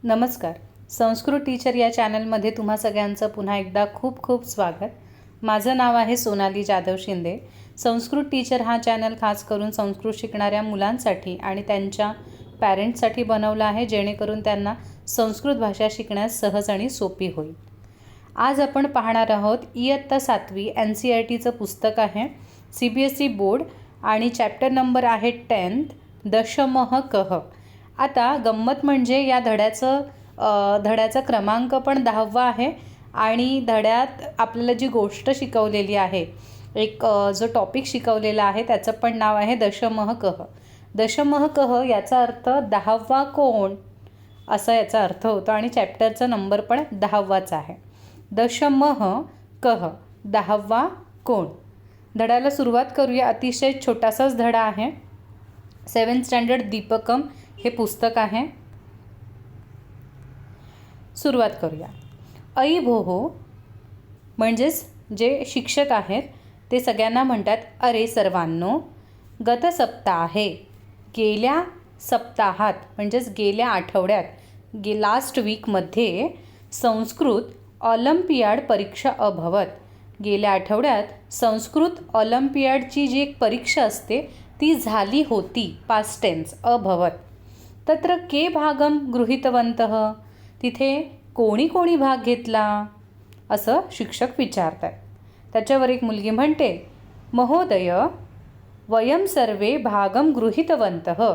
नमस्कार. संस्कृत टीचर या चॅनलमध्ये तुम्हा सगळ्यांचं पुन्हा एकदा खूप खूप स्वागत. माझं नाव आहे सोनाली जाधव शिंदे. संस्कृत टीचर हा चॅनल खास करून संस्कृत शिकणाऱ्या मुलांसाठी आणि त्यांच्या पॅरेंट्ससाठी बनवला आहे, जेणेकरून त्यांना संस्कृत भाषा शिकण्यास सहज आणि सोपी होईल. आज आपण पाहणार आहोत इयत्ता 7वी NCERTचं पुस्तक आहे, CBSE बोर्ड, आणि चॅप्टर नंबर आहे 10th, दशमः कः. आता गंमत म्हणजे या धड्याचा क्रमांक पण 10वा आहे आणि धड्यात आपल्याला जी गोष्ट शिकवलेली आहे, जो टॉपिक शिकवलेला आहे त्याचं पण नाव आहे दशमः कः. दशमः कः याचा अर्थ 10वा कोण असा याचा अर्थ होतो आणि चॅप्टरचा नंबर पण 10वाच आहे. दशमः कः, 10वा कोण. धड्याला सुरुवात करूया. अतिशय छोटासाच धडा आहे. 7th स्टँडर्ड दीपकम हे पुस्तक आहे. सुरुवात करूया. ऐ भोः म्हणजेच जे शिक्षक आहेत ते सगळ्यांना म्हणतात, अरे सर्वांनो, गत सप्ताहे, गेल्या सप्ताहात म्हणजेच गेल्या आठवड्यात, लास्ट वीकमध्ये संस्कृत ऑलिम्पियाड परीक्षा अभवत. गेल्या आठवड्यात संस्कृत ऑलिम्पियाडची जी एक परीक्षा असते ती झाली होती. पास्ट टेन्स अभवत. तत्र के भागम गृहीतवन्तः, तिथे कोणी कोणी भाग घेतला असं शिक्षक विचारतात. त्याच्यावर एक मुलगी म्हणते, महोदय वयम सर्वे भागम गृहीतवन्तः.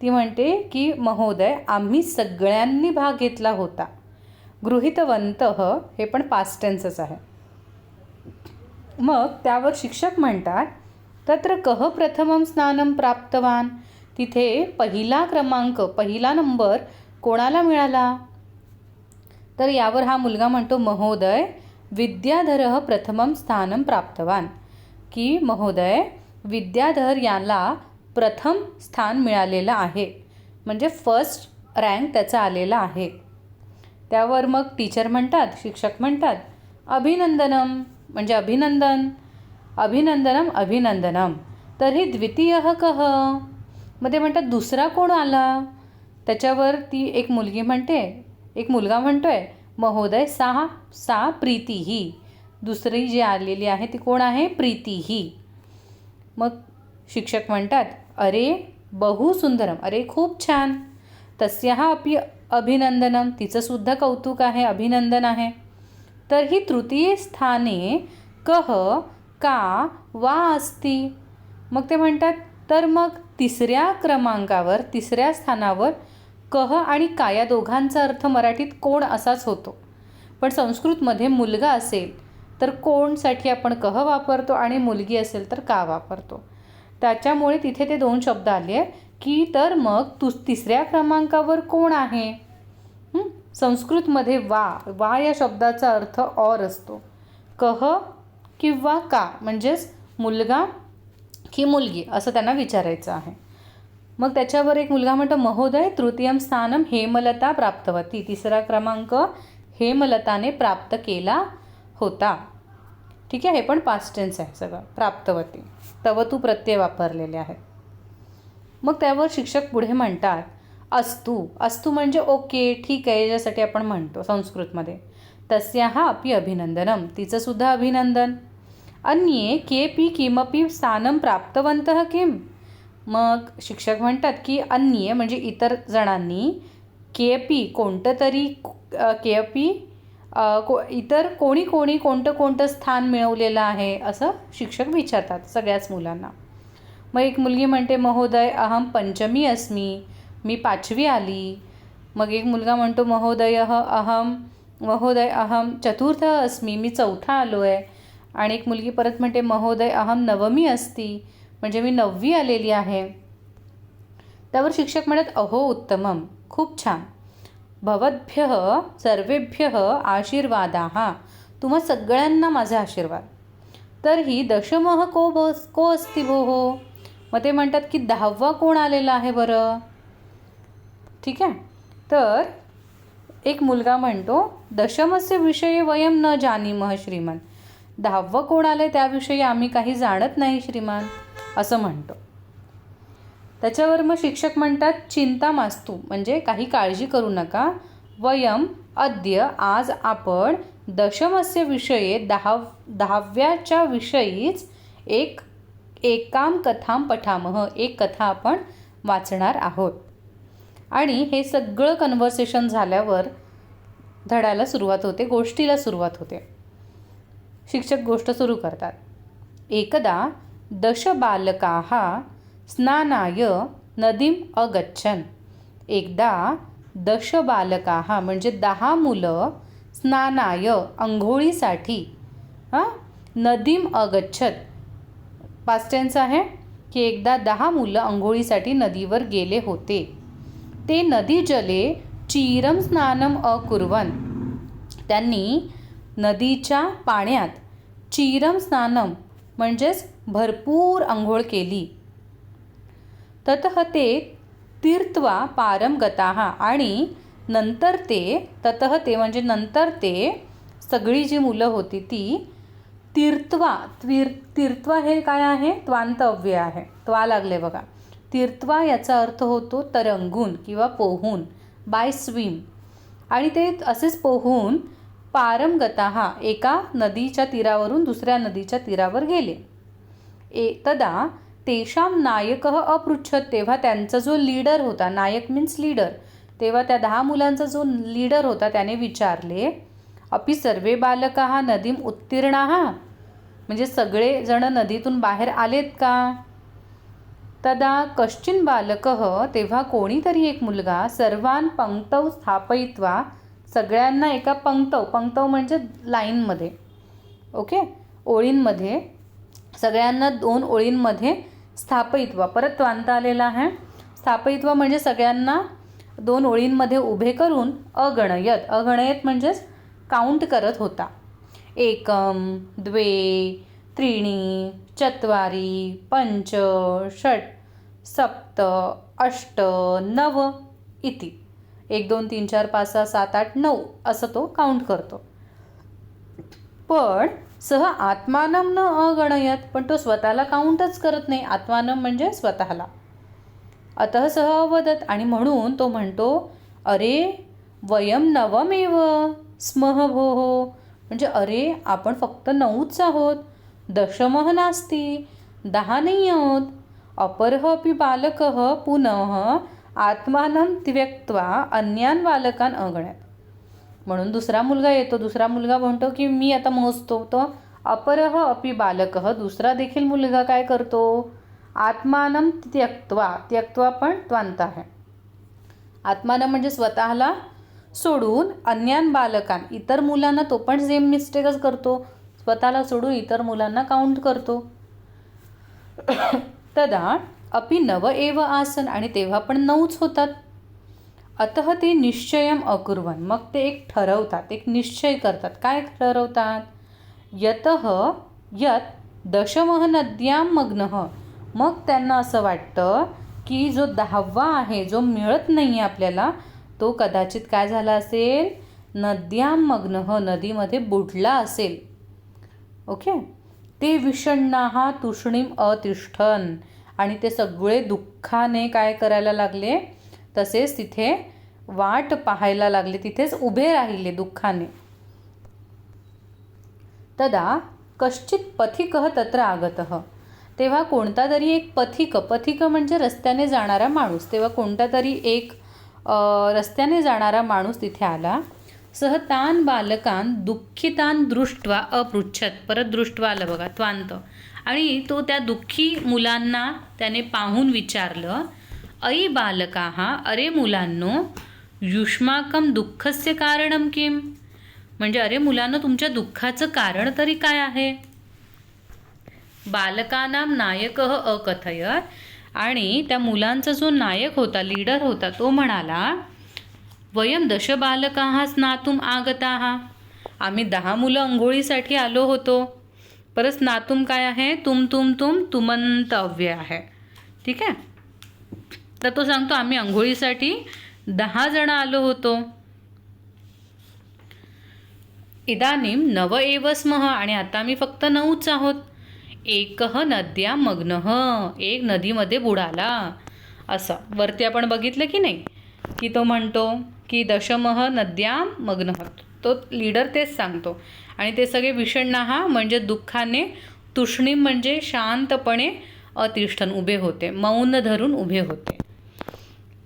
ती म्हणते की महोदय, आम्ही सगळ्यांनी भाग घेतला होता. गृहीतवन्तः हे पण पास्ट टेन्सच आहे. मग त्यावर शिक्षक म्हणतात, तत्र कः प्रथमं स्थानं प्राप्तवान, तिथे पहिला नंबर कोणाला मिळाला. तर यावर हा मुलगा म्हणतो, महोदय विद्याधरः प्रथमं स्थानं प्राप्तवान, की महोदय विद्याधर याला प्रथम स्थान मिळालेलं आहे, म्हणजे फर्स्ट रँक त्याचा आलेला आहे. त्यावर मग टीचर म्हणतात, शिक्षक म्हणतात, अभिनंदनम म्हणजे अभिनंदन, अभिनंदनम अभिनंदनम. तर्हि द्वितीयः कः, मग ते म्हणतात दुसरा कोण आला. त्याच्यावर ती एक मुलगा म्हणतोय, महोदय सा प्रीतीही. दुसरी जी आलेली आहे ती कोण आहे, प्रीतीही. मग शिक्षक म्हणतात, अरे बहु सुंदरम, अरे खूप छान. तस्याः अपि अभिनंदनम, तिचंसुद्धा कौतुक आहे, अभिनंदन आहे. तर ही तृतीय स्थाने कः का वा अस्ति. मग ते म्हणतात, तर मग तिसऱ्या स्थानावर कः आणि का या दोघांचा अर्थ मराठीत कोण असाच होतो, पण संस्कृतमध्ये मुलगा असेल तर कोणसाठी आपण कः वापरतो आणि मुलगी असेल तर का वापरतो. त्याच्यामुळे तिथे ते दोन शब्द आले की तर मग तिसऱ्या क्रमांकावर कोण आहे. संस्कृतमध्ये वा या शब्दाचा अर्थ और असतो. कः किंवा का म्हणजेच मुलगा की मुलगी असं त्यांना विचारायचं आहे. मग त्याच्यावर एक मुलगा म्हणतो, महोदय तृतीयं स्थानं हेमलता प्राप्तवती, तिसरा क्रमांक हेमलताने प्राप्त केला होता. ठीक आहे, हे पण पास्ट टेन्स आहे सगळं. प्राप्तवती तवतू प्रत्यय वापरलेले आहेत. मग त्यावर शिक्षक पुढे म्हणतात, अस्तु म्हणजे ओके, ठीक आहे, याच्यासाठी आपण म्हणतो संस्कृतमध्ये. तस्याः अपि अभिनंदनम, तिचंसुद्धा अभिनंदन. अन्ये केपि किमपि स्थानं प्राप्तवन्तः किम. मग शिक्षक म्हणतात की अन्ये म्हणजे इतर जणांनी, केपि कोणतं तरी, इतर कोणी कोणतं स्थान मिळवलेलं आहे असं शिक्षक विचारतात सगळ्याच मुलांना. मग एक मुलगी म्हणते, महोदय अहम पंचमी अस्मि, मी 5वी आली. मग एक मुलगा म्हणतो, महोदय अहम चतुर्थ अस्मि, मी 4था आलो आहे. आणि एक मुलगी परत म्हणते, महोदय अहम नवमी अस्ति, म्हणजे मी 9वी आलेली आहे. त्यावर शिक्षक म्हणत, अहो उत्तमम, खूप छान. भवद्भ्यः सर्वेभ्यः आशीर्वादाः, तुम्हा सगळ्यांना माझे आशीर्वाद. तर ही दशमः को अस्ति भोः. मग ते म्हणतात की 10वा कोण आलेला आहे बरं. ठीक आहे. तर एक मुलगा म्हणतो, दशमस्य विषये वयम न जानीमः श्रीमान, 10वा कोण आले त्याविषयी आम्ही काही जाणत नाही श्रीमान, असं म्हणतो. त्याच्यावर मग शिक्षक म्हणतात चिंता मास्तु, म्हणजे काही काळजी करू नका. वयम अद्य, आज आपण दशमस्य विषये 10व्याच्या विषयीच एकाम कथां पठामः, एक कथा आपण वाचणार आहोत. आणि हे सगळं कन्व्हर्सेशन झाल्यावर धड्याला सुरुवात होते, गोष्टीला सुरुवात होते. शिक्षक गोष्ट सुरू करतात. एकदा 10 बालकाः स्नानाय नदीम अगच्छन्. एकदा 10 बालकाः म्हणजे 10 मुलं स्नानाय अंघोळीसाठी नदीम अगच्छत, पास्ट टेन्स आहे की एकदा 10 मुलं अंघोळीसाठी नदीवर गेले होते. ते नदी जले चीरम स्नानम अकुर्वन्. त्यांनी नदीच्या पाण्यात चीरम स्नानम म्हणजेच भरपूर अंघोळ केली. ततः ते तीर्थवा पारम गताः. आणि नंतर ततः ते म्हणजे नंतर ते सगळी जी मुलं होती ती तीर्थवा हे काय आहे, त्वांत अव्यय आहे, त्वा लागले बघा. तीर्थवा याचा अर्थ होतो तरंगून किंवा पोहून, बाय स्विम. आणि ते असेच पोहून पारमगताः एका नदीच्या तीरावरून दुसऱ्या नदीच्या तीरावर गेले. तदा तेषां नायकः अपृच्छत. तेव्हा त्यांचा जो लीडर होता, नायक मीन्स लीडर, तेव्हा त्या 10 मुलांचा जो लीडर होता त्याने विचारले, अपि सर्वे बालकाः नदीम उत्तीर्णाः, म्हणजे सगळे जण नदीतून बाहेर आलेत का. तदा कश्चिन बालकः, तेव्हा कोणीतरी एक मुलगा, सर्वान पंक्तौ स्थापयित्वा, सगळ्यांना एका पंक्तौ म्हणजे लाईनमध्ये, ओके, ओळींमध्ये, सगळ्यांना 2 ओळींमध्ये स्थापयित्वा, परत त्वांत आलेला आहे. स्थापयित्वा म्हणजे सगळ्यांना 2 ओळींमध्ये उभे करून अगणयत म्हणजेच काउंट करत होता. एकम, द्वे, त्रीणी, चत्वारी, पंच, षट, सप्त, अष्ट, नव इति. 1 2 3 4 5 6 7 8 9 असं तो काउंट करतो. पण सह आत्मानं न अगणयत, पण तो स्वतःला काउंटच करत नाही. आत्मानं म्हणजे स्वतःला. अतः सह अवदत, आणि म्हणून तो म्हणतो, अरे वयम नवमेव स्मः भोः, म्हणजे अरे आपण फक्त 9च आहोत, दशमः नास्ति, 10 नाही आहोत. अपरः अपि बालकः पुनः आत्मानं त्यक्त्वा अन्यान बालकान अगणयत. म्हणून दुसरा मुलगा येतो, दुसरा मुलगा म्हणतो की मी आता मोजतो. तो अपरः अपि बालकः, दुसरा देखील मुलगा काय करतो, आत्मानं त्यक्त्वा पण त्वांत आहे. आत्मानं म्हणजे स्वतःला सोडून, अन्यान बालकान इतर मुलांना, तो पण सेम मिस्टेकच करतो, स्वतःला सोडून इतर मुलांना काउंट करतो. तदा अपि नव एव आसन, आणि तेव्हा पण 9च होतात. अतः ते निश्चयम अकुर्वन्, मग ते एक ठरवतात, एक निश्चय करतात. काय ठरवतात, यत दशमः नद्यां मग्नः, मग त्यांना असं वाटतं की जो 10वा आहे, जो मिळत नाही आहे आपल्याला, तो कदाचित काय झाला असेल, नद्यां मग्नः, नदीमध्ये बुडला असेल. ओके. ते विषण्णाः तूष्णीम अतिष्ठन्, आणि ते सगळे दुःखाने काय करायला लागले, तसेच तिथे वाट पाहायला लागले, तिथेच उभे राहिले दुःखाने. तदा कश्चित पथिकः तत्र आगतः, तेव्हा कोणता तरी एक पथिक म्हणजे रस्त्याने जाणारा माणूस, तेव्हा कोणता तरी एक रस्त्याने जाणारा माणूस तिथे आला. सह तान बालकान दुःखितान दृष्ट्वा अपृच्छत, परत दृष्ट्वा आलं बघा, त्वांत, आणि तो त्या दुःखी मुलांना त्याने पाहून विचारलं, अयि बालकाः, अरे मुलांनो, युष्माकं दुःखस्य कारणं किम, म्हणजे अरे मुलांनो तुमच्या दुःखाचं कारण तरी काय आहे. बालकानां नायकः अकथयत, आणि त्या मुलांचा जो नायक होता, लीडर होता, तो म्हणाला, वयम 10 बालकाः स्नातुम आगताः, आम्ही 10 मुलं अंघोळीसाठी आलो होतो. परत स्नातुम काय आहे, तुमंत अव्यय आहे. ठीक आहे. तर तो सांगतो आम्ही अंघोळीसाठी 10 जण आलो होतो. इदानीम 9 एव स्मः, आणि आता आम्ही फक्त 9च आहोत. एकः नद्या मग्नः, एक नदीमध्ये बुडाला. असं वरती आपण बघितलं की नाही, की तो म्हणतो की दशमः नद्यां मग्नः, तो लीडर तेच सांगतो. आणि ते सगळे विषण्णाः म्हणजे दुःखाने, तुष्णीम म्हणजे शांतपणे अतिष्ठन उभे होते, मौन धरून उभे होते.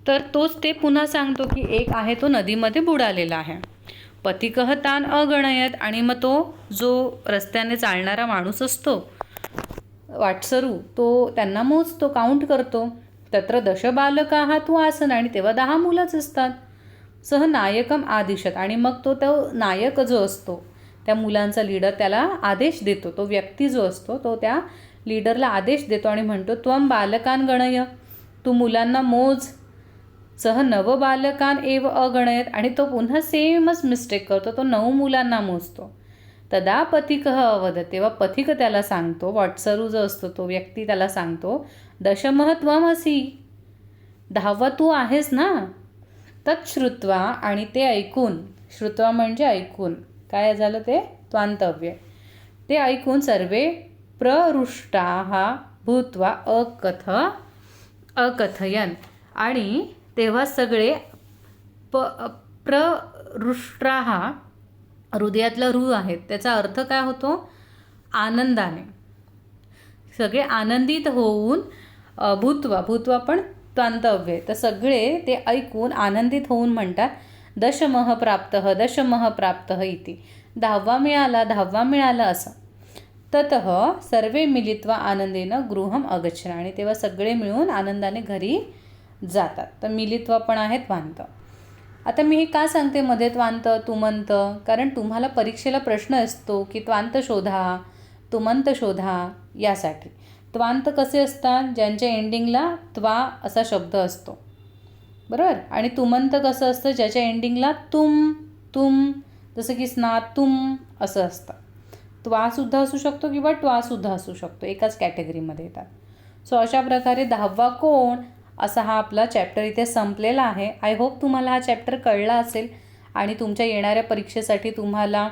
तर तोच ते पुन्हा सांगतो की एक आहे तो नदीमध्ये बुडालेला आहे. पथिकः तान अगणयत, आणि मग तो जो रस्त्याने चालणारा माणूस असतो वाटसरू, तो त्यांना मोजतो, काउंट करतो. तत्र 10 बालकाः तु आसन, आणि तेव्हा 10 मुलंच असतात. सह नायकम आदिशत, आणि मग तो नायक जो असतो त्या मुलांचा लीडर त्याला आदेश देतो. तो व्यक्ती जो असतो तो त्या लीडरला आदेश देतो आणि म्हणतो त्वम बालकान गणय, तू मुलांना मोज. सह नव बालकान एव अगणयत, आणि तो पुन्हा सेमच मिस्टेक करतो, तो 9 मुलांना मोजतो. तदा पथिकः अवदत, तेव्हा पथिक त्याला सांगतो, वाटसरू जो असतो तो व्यक्ती त्याला सांगतो, दशमः त्वमसि, 10वा तू आहेस ना. तच्छ्रुत्वा, आणि ते ऐकून, श्रुत्वा म्हणजे ऐकून, काय झालं ते त्वांतव्य, ते ऐकून सर्वे प्ररुष्टाः भूत्वा अकथयन, आणि तेव्हा सगळे प्ररुष्टाः, हृदयातला रू आहेत त्याचा अर्थ काय होतो, आनंदाने, सगळे आनंदित होऊन, भूत्वा पण त्वांतव्य, तर सगळे ते ऐकून आनंदित होऊन म्हणतात दशमः प्राप्तः इति, 10वा मिळाला असं. ततः सर्वे मिलित्वा आनंदेन गृहम अगच्छन्, आणि तेव्हा सगळे मिळून आनंदाने घरी जातात. तर मिलित्वा पण आहे त्वांत. आता मी हे का सांगते मध्ये त्वांत तुमंत, कारण तुम्हाला परीक्षेला प्रश्न असतो की त्वांत शोधा, तुमंत शोधा, यासाठी. त्वांत कसे असतात, ज्यांच्या एंडिंगला त्वा असा शब्द असतो, बरोबर. आणि तुमंत कसं असतं, ज्याच्या एंडिंगला तुम, जसं की स्नातुम असं असतं. त्वासुद्धा असू शकतो किंवा ट्वासुद्धा असू शकतो, एकाच कॅटेगरीमध्ये येतात. सो अशा प्रकारे 10वा कोण असा हा आपला चॅप्टर इथे संपलेला आहे. आय होप तुम्हाला हा चॅप्टर कळला असेल आणि तुमच्या येणाऱ्या परीक्षेसाठी तुम्हाला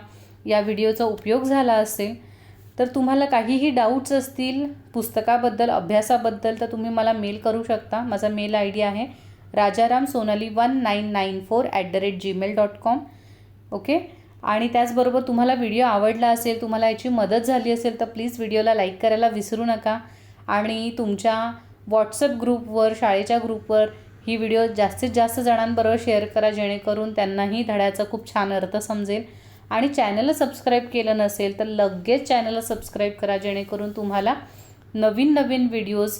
या व्हिडिओचा उपयोग झाला असेल. तर तुम्हाला काहीही डाऊट्स असतील पुस्तकाबद्दल, अभ्यासाबद्दल, तर तुम्ही मला मेल करू शकता. माझा मेल ID आहे rajaramsonali1994@gmail.com. ओके. आणि त्याचबरोबर तुम्हाला व्हिडिओ आवडला असेल, तुम्हाला याची मदत झाली असेल, तर प्लीज व्हिडिओला लाईक करायला विसरू नका. आणि तुमच्या व्हॉट्सअप ग्रुपवर, शाळेच्या ग्रुपवर ही व्हिडिओ जास्तीत जास्त जणांबरोबर शेअर करा, जेणेकरून त्यांनाही धड्याचा खूप छान अर्थ समजेल. आणि चॅनलला सबस्क्राईब केलं नसेल तर लगेच चॅनलला सबस्क्राईब करा, जेणेकरून तुम्हाला नवीन व्हिडिओज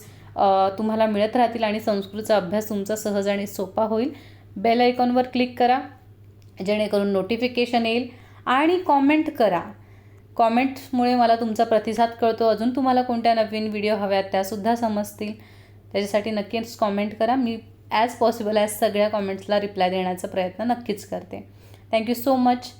तुम्हाला मिळत राहतील आणि संस्कृतचा अभ्यास तुमचा सहज आणि सोपा होईल. बेल आयकॉनवर क्लिक करा, जेणेकरून नोटिफिकेशन येईल. आणि कॉमेंट करा, कॉमेंट्समुळे मला तुमचा प्रतिसाद कळतो. अजून तुम्हाला कोणत्या नवीन व्हिडिओ हव्यात त्यासुद्धा समजतील. त्याच्यासाठी नक्कीच कॉमेंट करा. मी ॲज पॉसिबल सगळ्या कॉमेंट्सला रिप्लाय देण्याचा प्रयत्न नक्कीच करते. Thank you so much.